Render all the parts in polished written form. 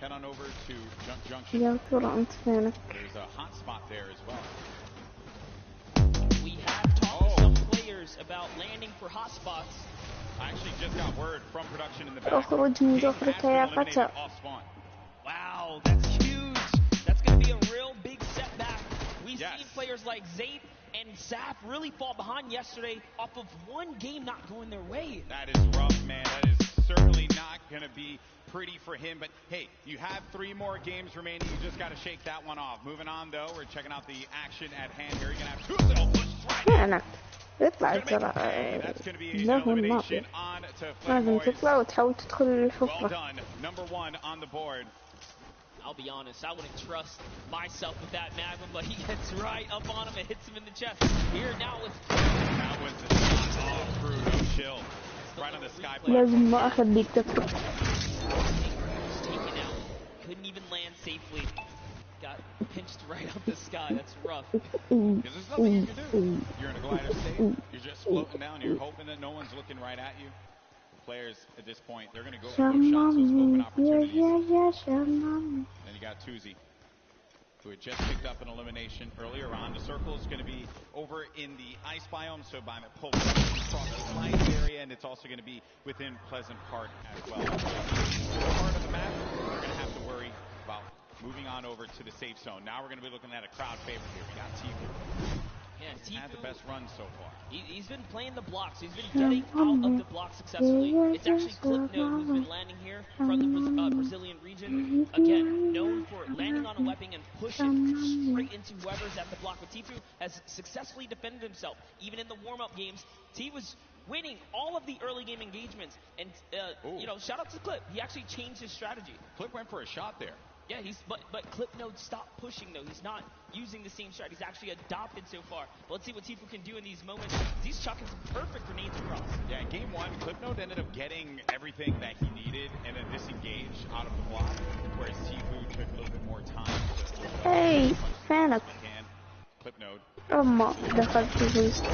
head on over to Junction. يا ترى أنت فينك؟ There's a hot spot there as well. We have talked to some players about landing for hot spots. I actually just got word from production in the back. اخرج من جحرك يا فتى. Wow, that's huge. That's going to be a real big setback. We've seen players like Zyad and Zaf really fall behind yesterday off of one game not going their way. That is rough, man. That is certainly not going to be pretty for him. But hey, you have 3 more games remaining. You just got to shake that one off. Moving on, though, we're checking out the action at hand here. You're going to have 2 little pushes right now. اطلع ترى لازم لازم تطلع وتحاول تدخل الحفرة. Well done. Number 1 on the board. I'll be honest, I wouldn't trust myself with that Magnum, but he gets right up on him and hits him in the chest. Here now with that was the shot all through, no chill. Right on the sky plane. لازم ما أخليك تدخل. Taken out. Couldn't even land safely. Got pinched right up the sky. That's rough. Because there's nothing you can do. You're in a glider state. You're just floating down. You're hoping that no one's looking right at you. Players at this point, they're going to go for those shots, those open opportunities. Then you got Tuzi, who had just picked up an elimination earlier on. The circle is going to be over in the ice biome, so by the pull across the ice area, and it's also going to be within Pleasant Park as well. This part of the map, we're going to have to worry about moving on over to the safe zone. Now we're going to be looking at a crowd favorite here. We got Tifu. Yeah, Tifu had the best run so far. He's been playing the blocks. He's been getting out of the block successfully. It's actually Clipnote who's been landing here from the Brazilian region. Again, known for landing on a weapon and pushing straight into whoever's at the block. But Tifu has successfully defended himself. Even in the warm-up games, T was winning all of the early game engagements. And, you know, shout out to Clip. He actually changed his strategy. Clip went for a shot there. Yeah, but Clipnote stopped pushing though. He's not using the same strat. He's actually adopted so far. But let's see what Tifu can do in these moments. He's chucking some perfect grenades across. Yeah, in game 1, Clipnote ended up getting everything that he needed and then disengaged out of the block, whereas Tifu took a little bit more time to Hey, فينك؟ Clipnote. دخلت الوسط.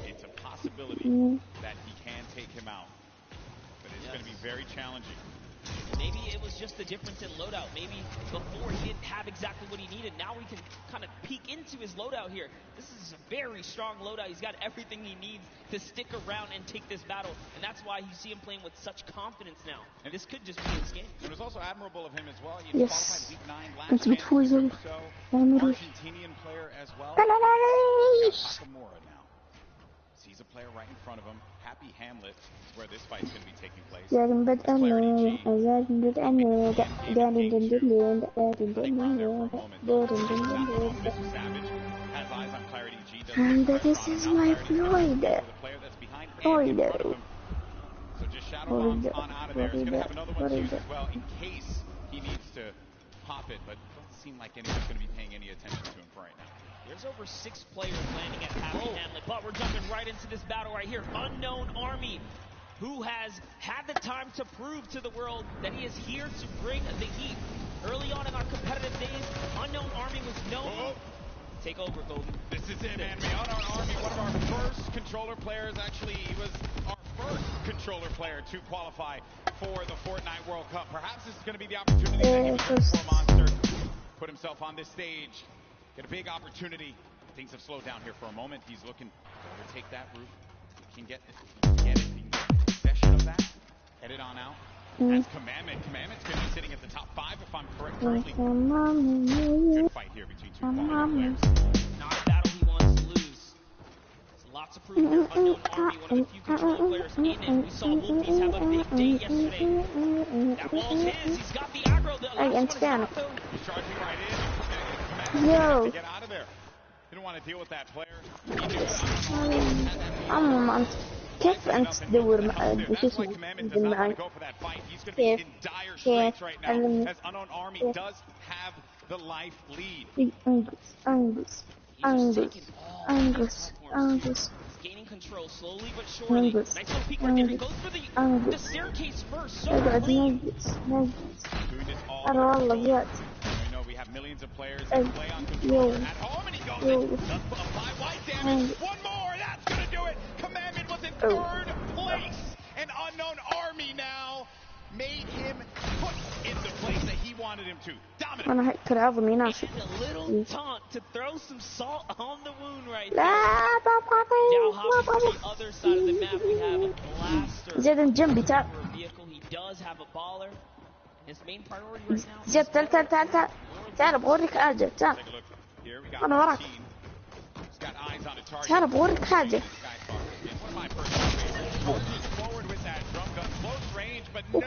It's a possibility that he can take him out, but it's going to be very challenging. Maybe it was just the difference in loadout. Maybe before he didn't have exactly what he needed. Now we can kind of peek into his loadout here. This is a very strong loadout. He's got everything he needs to stick around and take this battle. And that's why you see him playing with such confidence now. And this could just be his game. It was also admirable of him as well. He qualified week 9 last أنت بتفوز. Argentinian player as well. Nakamura now. Sees a player right in front of him. Happy Hamlet is where this fight's going to be taking place. And this is my Floyd. So just shadow bombs on out of there. He's going to have another one used as well in case he needs to pop it, but it doesn't seem like anyone's going to be paying any attention to him for right now. There's over 6 players landing at Happy Hamlet, but we're jumping right into this battle right here. Unknown Army, who has had the time to prove to the world that he is here to bring the heat. Early on in our competitive days, Unknown Army was known. Take over, Golden. This is it, man. Unknown Army, one of our first controller players. Actually, he was our first controller player to qualify for the Fortnite World Cup. Perhaps this is going to be the opportunity that he was looking for, Monster. Put himself on this stage. Get a big opportunity. Things have slowed down here for a moment. He's looking to overtake that roof. He can get it. He can get possession of that. Head it on out. That's Commandment. Commandment's going to be sitting at the top 5 if I'm correct currently. Good fight here between 2 quality players. Not a battle he wants to lose. There's lots of proof here. Unknown Army, one of the few controller players in it. We saw Wolfies have a big day yesterday. That wall's his. He's got the aggro. The last one is not, though. He's charging right in. Yo. Get out of there. Didn't want to deal with that player. كيف أنت تدور مع That's why Commandment does not want to go for that fight. He's going to be in dire straits right now, as Unknown Army does have the life lead. Angus. Gaining control slowly but surely. Nice little peek right there. He goes for the staircase first. So clean. Doing this all Ziyad. We know we have millions of players that play on controller at home, and he goes does apply white damage. One more, that's going to do it. Commandment was in 3rd place. An Unknown Army now made him put in the place that he wanted him to. Dominant. أنا هكر عظمي ناشف. And a little taunt to throw some salt on the wound right there. لا Now hopping to بابا. the other side of the map, we have a blaster. زياد من جنبي تعال. For a vehicle, he does have a baller. His main priority right now. زياد تعال تعال بوريك حاجة تعال. Take a look. Here we أنا وراك. got He's got eyes on a target. تعال بوريك حاجة. It's one of my personal favorites. Forges forward with that drum gun, close range, but no,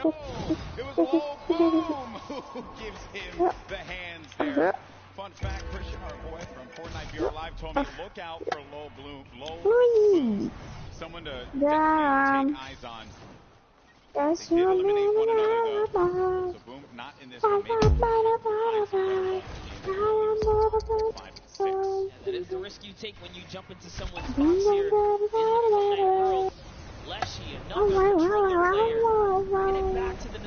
it was low boom. Who gives him the hands there? Fun fact: Christian, our boy from Fortnite VR Live, told me look out for low boom. Someone to take eyes on. They did eliminate one another though. So boom, not in this one. Yeah, that is the risk you take when you jump into someone's box here. In the Fortnite world, Leshy, another controller player, getting back to the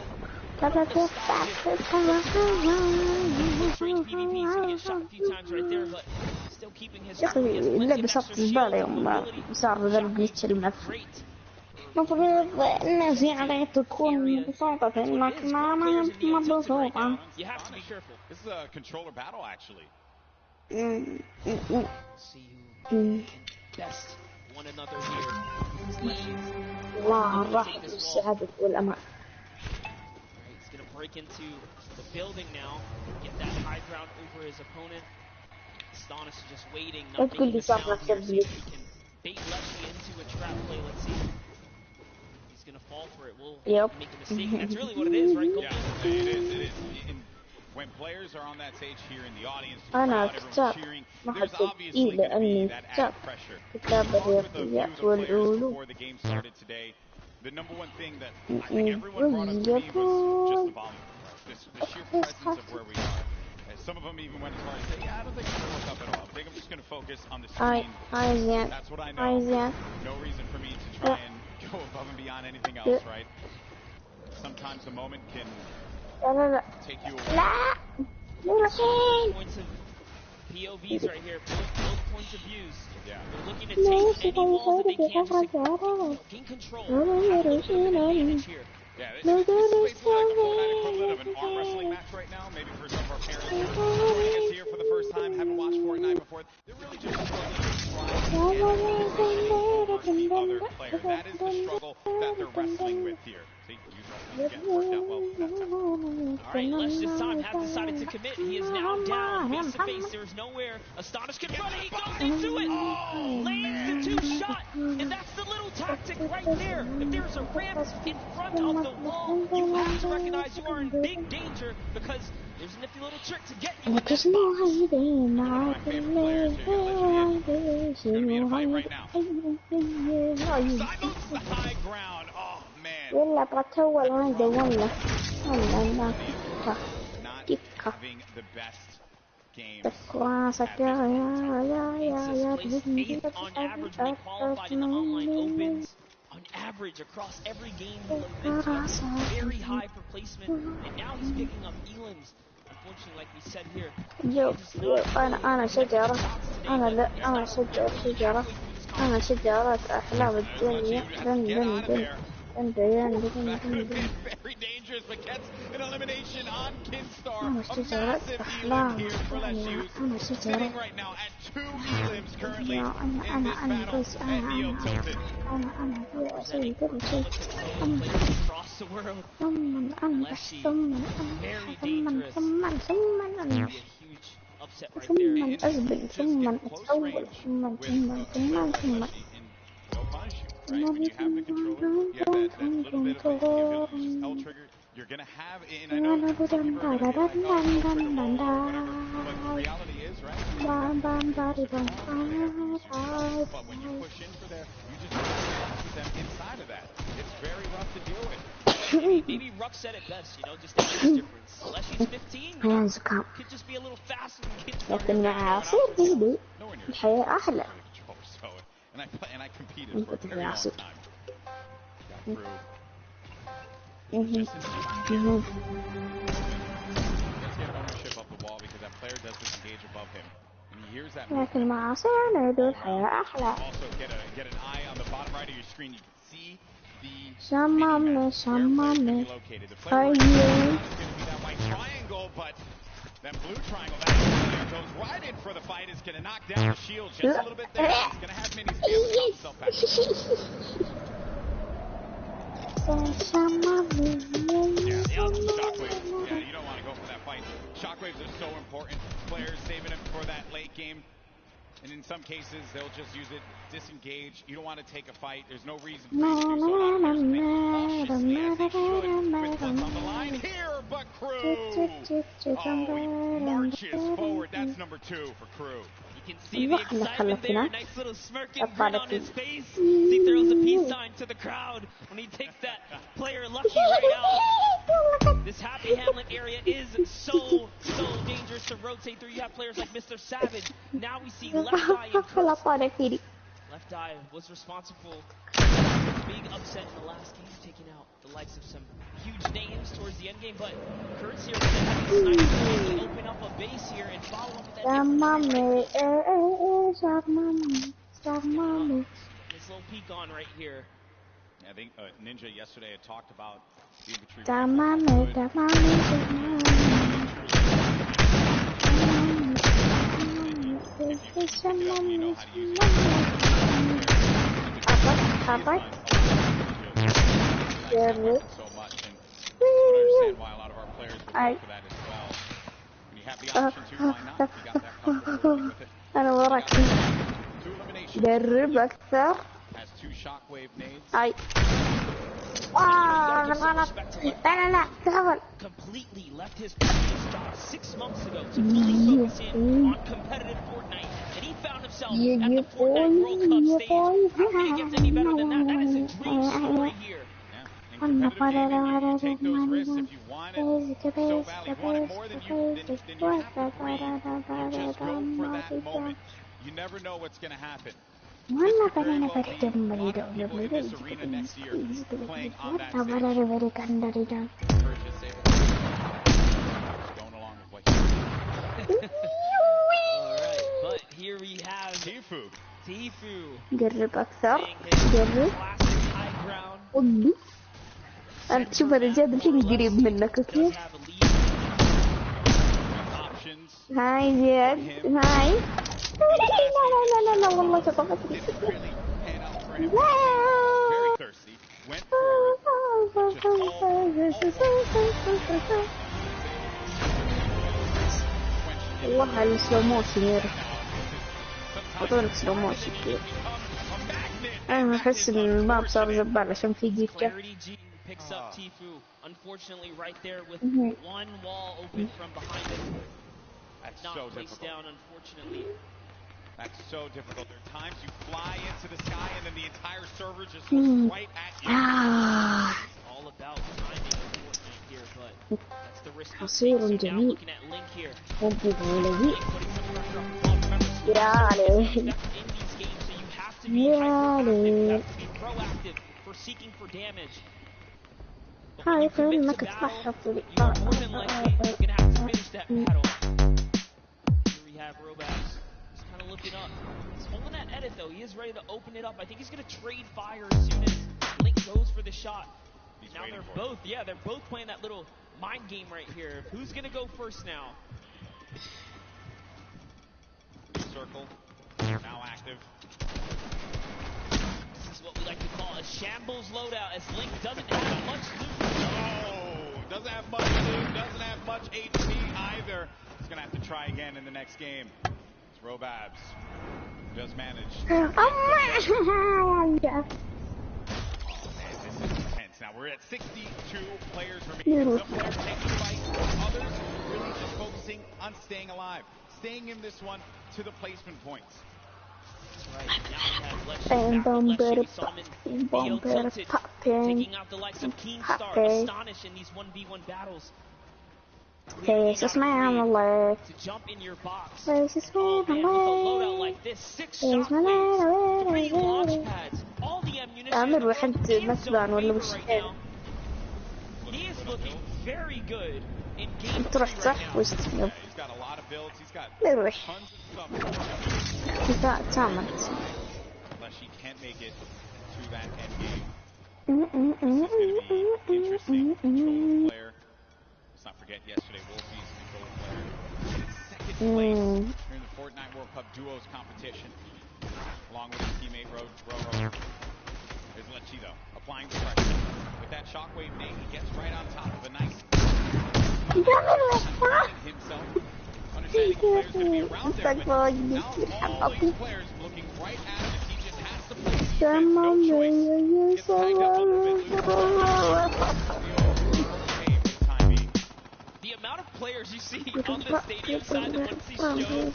strange PvP. He's gonna get shot a few times right there, but still keeping his. اللعبة صارت زبالة يوم صار ذا الجليتش المنفذ. المفروض إن زيادة تكون بسيطة إنك ما مبسوطة. You have to be careful. This is a controller battle, actually. See who best one another here. الله الرحمة والسعادة والأمان. He's gonna break into the building now, get that high ground over his opponent. Astonis is just waiting, not making a sound here, so he can bait Leshy into a trap play. Let's see. He's gonna fall for it. We'll make a mistake. That's really what it is, right? Yeah, it is. When players are on that stage here in the audience, أنا everyone's cheering, there's obviously going to be that added pressure. With the view of the players before the game started today, the number one thing that I think everyone brought up to me was just the volume, the sheer presence of where we are. And some of them even went as far as say, yeah, I don't think I'm going to look up at all. I think I'm just going to focus on the screen. That's what I know. No reason for me to try and go above and beyond anything else, right? Sometimes the moment can take you away. Points of POVs right here, both points of views. Yeah. They're looking to take any walls that they can just to gain control. Have a little bit of an advantage here. Yeah, this is basically like a Fortnite equivalent of an arm wrestling match right now. Maybe for some of our parents who are joining us here for the first time, haven't watched Fortnite before. They're really just struggling to try and get the other player. That is the struggle that they're wrestling with here. See, use wrestling again. Worked out well that time. All right, Lesh this time has decided to commit. He is now down, face to face. There's nowhere. Astonish can run it. He goes into it. Lands the two-shot, and that's the little tactic right there. If there's a ramp in front of the wall, you have to recognize you are in big danger because there's a nifty little trick to get you in that spot. Silos the high ground. Oh, man. ولا بتول هذا ولا Not having the best game. راسك يا Eighth on average when he qualified in the online opens. On average, across every game, he's very high for placement, and now he's picking up elims. Unfortunately, like we said here, أنا شجرة أنا شجرة أحلام الدنيا Very dangerous, but gets an elimination on Kinstar. A massive elim here for Leshy, sitting right now at 2 elims currently in this battle. And Neo tilted. across the world. Leshy, very dangerous. Be a huge upset right there. Right? When you have the controller, you have that little bit of the ability to just L-trigger. You're going to have, and I know some people are going to be like, oh, L-trigger wall, whatever. But the reality is, right? But when you push in for there, you just with them inside of that. It's very rough to deal with. Maybe Ruck said it best, you know, just the age difference. Leshy's 15, could just be a little faster than kids. لكن مع صوتي الحياة أحلى. And I competed for a very long time. Got through. Just let's get ownership of the wall because that player does disengage above him. And he hears that لكن مع صوتي الحياة أحلى. Also get an eye on the bottom right of your screen. You can see Shamame, shamame. Are you? That white triangle, but that blue triangle, that goes right in for the fight. Is going to knock down the shield just a little bit there. It's going to have minis be able to help himself back. Yeah, Shockwave. Yeah, you don't want to go for that fight. Shockwaves are so important. Players saving them for that late game. And in some cases, they'll just use it, disengage. You don't want to take a fight. There's no reason for you to do so. Cautiously, as they should, with what's on the line here, but Crew. Oh, he marches forward. That's number 2 for Crew. You can see the excitement there, nice little smirking grin on his face. He throws a peace sign to the crowd when he takes that player lucky right out. This Happy Hamlet area is so dangerous to rotate through. You have players like Mr. Savage. Now we see Left Eye and Curse. Left Eye was responsible for a big upset in the last game, taking out the likes of some huge names towards the end game, but Kurtz here with a sniper to open up a base here and follow up with that this little peek on right here. I think Ninja yesterday had talked about the infantry. You know how to use it. So much, and I understand why a lot of our players would go for that as well. When you have the option to, why not? You got that comfortable with it. أنا وراك. 2 eliminations. درب أكثر. Has 2 shockwave nades. أي. غلط. لا تغفل. Completely left his previous job 6 months ago to fully focus in on competitive Fortnite, and he found himself at the Fortnite World Cup stage. How can it get any better than that? That is a dream story here. Yeah, in competitive gaming, you take those risks if you want it so badly. You want it more than you have to breathe. You just go for that moment. You never know what's going to happen. والله فأنا بكتب مريضة ولا this arena next year playing on that stage. Alright, but here we have Tifu. جرب أكثر جرب ودي أنت شوف هذا زياد الحين قريب منك أوكي هاي زياد هاي لا والله شطفتني لا والله السلو موشن يرى أعطونك سلو موشن كذا أنا أحس إن الماب صار زبال عشان في جيفته picks up Tifu, unfortunately right there with one wall open from behind him. That's not so placed difficult. down, unfortunately. That's so difficult. There are times you fly into the sky and then the entire server just looks right at you. It's all about timing and Fortnite here, but that's the risk he's facing. Now looking at Link here. Link putting some pressure on the club. Remember, in these games, so you have to be hyperactive, you have to be proactive for seeking for damage. But when you commit to battle, you are more than likely going to have to finish that battle. Here we have Robas. He's kind of looking up. He's holding that edit though. He is ready to open it up. I think he's going to trade fire as soon as Link goes for the shot. Now they're both playing that little mind game right here. Who's going to go first now? Circle, now active. This is what we like to call a shambles loadout, as Link doesn't have much loot. No, doesn't have much loot, doesn't have much HP either. He's going to have to try again in the next game. It's Robabs. Just managed. Oh, man, this is intense. Now we're at 62 players remaining. Some players taking the fight, others really just focusing on staying alive. Staying in this one to the placement points. Right, now we have taking out the likes of Keemstar, Astonish in these 1v1 battles. Jesus man alert. To jump in your box. Jesus man alert. With a loadout like this, 6 shockwaves, 3 launch pads, all the ammunition. He is looking very good in game 3 right now. He's got a lot of builds. He's got tons of stuff. Unless he can't make it to that end game. be interesting. Control player. Let's not forget yesterday, Wolfie's control player. Second place during the Fortnite World Cup Duos competition, along with his teammate Roro. There's Lechi though, applying the pressure. With that shockwave nade, he gets right on top of a nice himself. Understanding the players going to be around there, but now all these players looking right at him. He just has to play defense, no choice. Gets tied up a little bit, the amount of players you see on the stadium side that once he shows his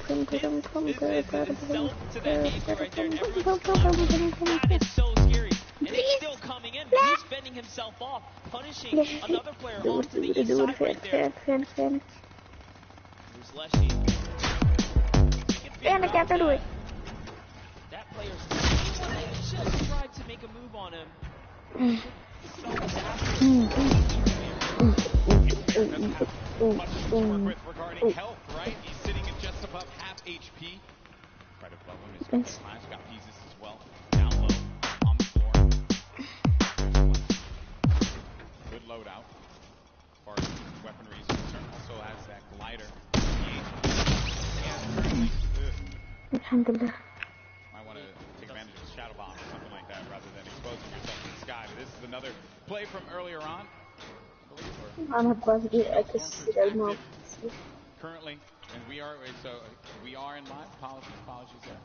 himself to that game right there, and everyone's clapping. That is so scary. And he's still coming in, but he's fending himself off, punishing another player onto the east side right there. Here's Leshy. That player's just tried to make a move on him. Much to work with regarding health, right? He's sitting at just above half HP. Right above him is Clash. Got pieces as well. Down low on the floor. Good loadout. As far as weaponry is concerned, also has that glider. Alhamdulillah. Might want to take advantage of a shadow bomb or something like that rather than exposing yourself to the sky. But this is another play from earlier on. Currently, and we are in live. Apologies there.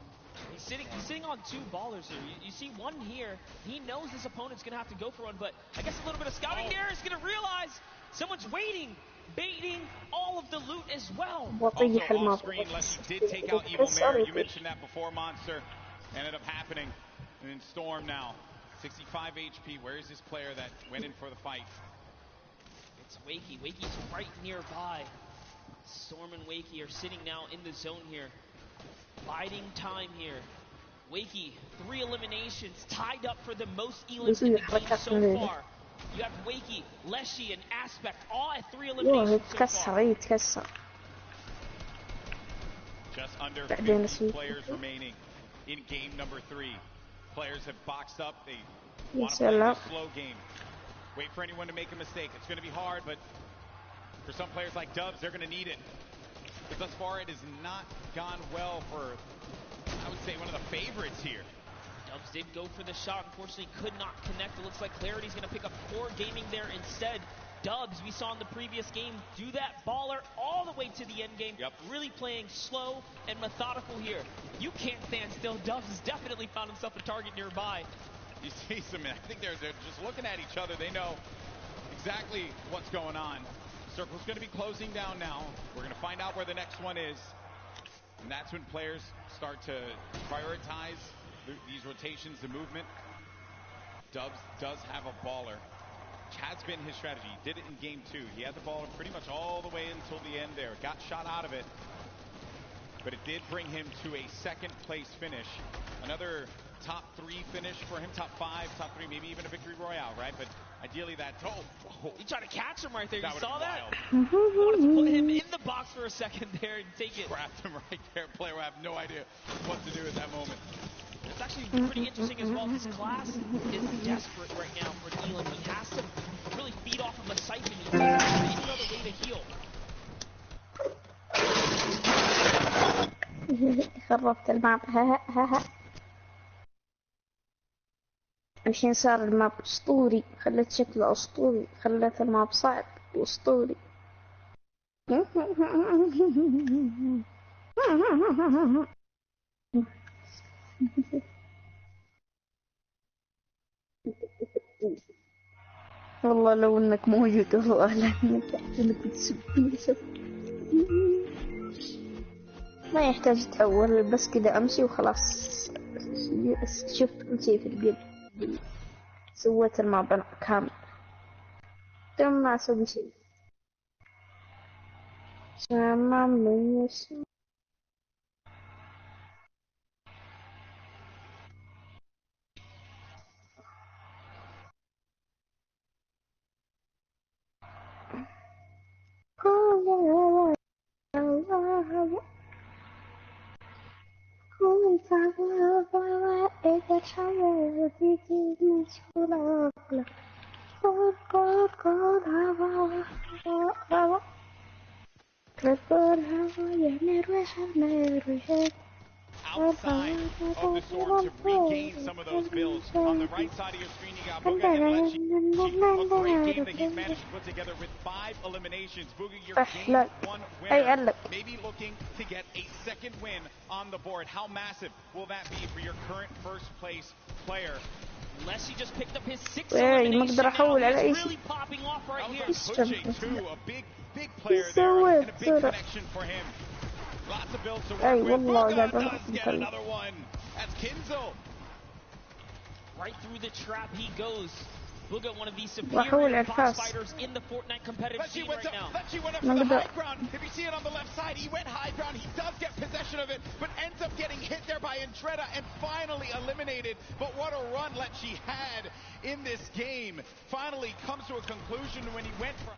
He's sitting on two ballers here. You see one here. He knows his opponent's gonna have to go for one, but I guess a little bit of scouting there is gonna realize someone's waiting, baiting all of the loot as well. Also on screen, Leslie did take out Evil Mare. You mentioned that before, Monster. Ended up happening. And in Storm now, 65 HP. Where is this player that went in for the fight? It's Wakey. Wakey's right nearby. Storm and Wakey are sitting now in the zone here. Biding time here. Wakey, 3 eliminations, tied up for the most elims in the game so far. You have Wakey, Leshy, and Aspect, all at 3 eliminations so far. Just under 50 players remaining in game number 3. Players have boxed up. They want to play a slow game. Wait for anyone to make a mistake. It's going to be hard, but for some players like Dubs, they're going to need it. But thus far, it has not gone well for, I would say, one of the favorites here. Dubs did go for the shot. Unfortunately, could not connect. It looks like Clarity's going to pick up Core Gaming there instead. Dubs, we saw in the previous game, do that baller all the way to the end game. Yep. Really playing slow and methodical here. You can't stand still. Dubs has definitely found himself a target nearby. You see some, I think they're just looking at each other. They know exactly what's going on. Circle's going to be closing down now. We're going to find out where the next one is. And that's when players start to prioritize these rotations, the movement. Dubs does have a baller, which has been his strategy. He did it in game 2. He had the ball pretty much all the way until the end there. Got shot out of it. But it did bring him to a second place finish. Another top 3 finish for him, top 5, top 3, maybe even a victory royale, right? But ideally that, he tried to catch him right there. You saw that? Wild. Wanted to put him in the box for a second there and take it. Grabbed him right there. Player will have no idea what to do at that moment. It's actually pretty interesting as well. This class is desperate right now for Elam. He has to really feed off of a siphon. He doesn't have any other way to heal. خربت الماب. ها الحين صار الماب اسطوري. خلت شكله اسطوري. خلت الماب صعب واسطوري. والله لو انك موجود والله لانك انك تسبني. ما يحتاج تحول بس كده امشي وخلاص. شفت كل شيء في القلب. سويت الماب كامل. تم ما اسوي شيء. تمام ليش Outside of the sword to regain some of those builds. On the right side of your screen, you got Booga and Lechi. A great game that he's managed to put together with 5 eliminations. Booga, you're game 1 winner. Maybe looking to get a second win on the board. How massive will that be for your current first place player? Leshy just picked up his 6th elimination now. He's really popping off right here. Pushing too, a big player there, and a big connection for him. Lots of builds to work with. Booga does get another one. That's Kinzel. Right through the trap he goes. Booga, one of the superior box fighters in the Fortnite competitive scene right now. Lechi went up for the high ground. If you see it on the left side, he went high ground. He does get possession of it, but ends up getting hit there by Andretta and finally eliminated. But what a run Lechi had in this game. Finally comes to a conclusion when he went for...